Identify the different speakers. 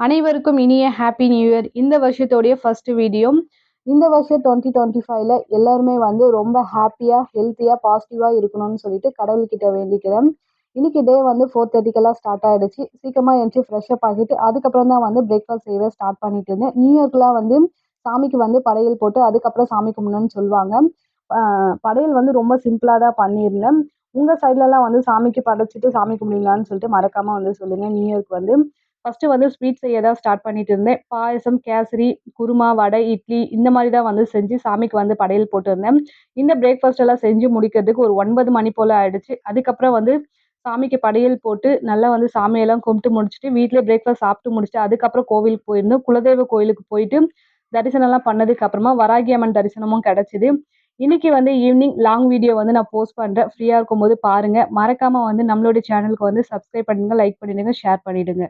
Speaker 1: அனைவருக்கும் இனிய happy new year. இந்த வருஷத்தோடைய ஃபர்ஸ்ட் வீடியோ. இந்த வருஷம் 2025ல எல்லாருமே வந்து ரொம்ப ஹாப்பியாக ஹெல்த்தியாக பாசிட்டிவாக இருக்கணும்னு சொல்லிட்டு கடவுள்கிட்ட வேண்டிக்கிறேன். இன்னைக்கு டே வந்து 4:30க்கெல்லாம் ஸ்டார்ட் ஆகிடுச்சு. சீக்கிரமாக எழுந்துச்சி ஃப்ரெஷ்அப் ஆகிட்டு அதுக்கப்புறம் தான் வந்து பிரேக்ஃபாஸ்ட் செய்யவே ஸ்டார்ட் பண்ணிட்டு இருந்தேன். நியூ இயர்க்குலாம் வந்து சாமிக்கு வந்து படையல் போட்டு அதுக்கப்புறம் சாமி கும்பிடணும்னு சொல்லுவாங்க. படையல் வந்து ரொம்ப சிம்பிளாக தான் பண்ணியிருந்தேன். உங்கள் சைட்லலாம் வந்து சாமிக்கு படைச்சிட்டு சாமி கும்பிடுங்களான்னு சொல்லிட்டு மறக்காமல் வந்து சொல்லுங்கள். நியூ இயர்க்கு வந்து ஃபஸ்ட்டு வந்து ஸ்வீட் செய்ய தான் ஸ்டார்ட் பண்ணிட்டு இருந்தேன். பாயசம், கேசரி, குருமா, வடை, இட்லி இந்த மாதிரி தான் வந்து செஞ்சு சாமிக்கு வந்து படையல் போட்டிருந்தேன். இந்த பிரேக்ஃபாஸ்ட் எல்லாம் செஞ்சு முடிக்கிறதுக்கு ஒரு 9 மணி போல் ஆயிடுச்சு. அதுக்கப்புறம் வந்து சாமிக்கு படையல் போட்டு நல்லா வந்து சாமியெல்லாம் கும்பிட்டு முடிச்சுட்டு வீட்டிலே பிரேக்ஃபாஸ்ட் சாப்பிட்டு முடிச்சுட்டு அதுக்கப்புறம் கோவிலுக்கு போயிருந்தோம். குலதெய்வ கோயிலுக்கு போயிட்டு தரிசனம்லாம் பண்ணதுக்கு அப்புறமா வராகி அம்மன் தரிசனமும் கிடைச்சிது. இன்னைக்கு வந்து ஈவினிங் லாங் வீடியோ வந்து நான் போஸ்ட் பண்ணுறேன். ஃப்ரீயாக இருக்கும்போது பாருங்கள். மறக்காமல் வந்து நம்மளுடைய சேனலுக்கு வந்து சப்ஸ்கிரைப் பண்ணிடுங்க, லைக் பண்ணிடுங்க, ஷேர் பண்ணிவிடுங்க.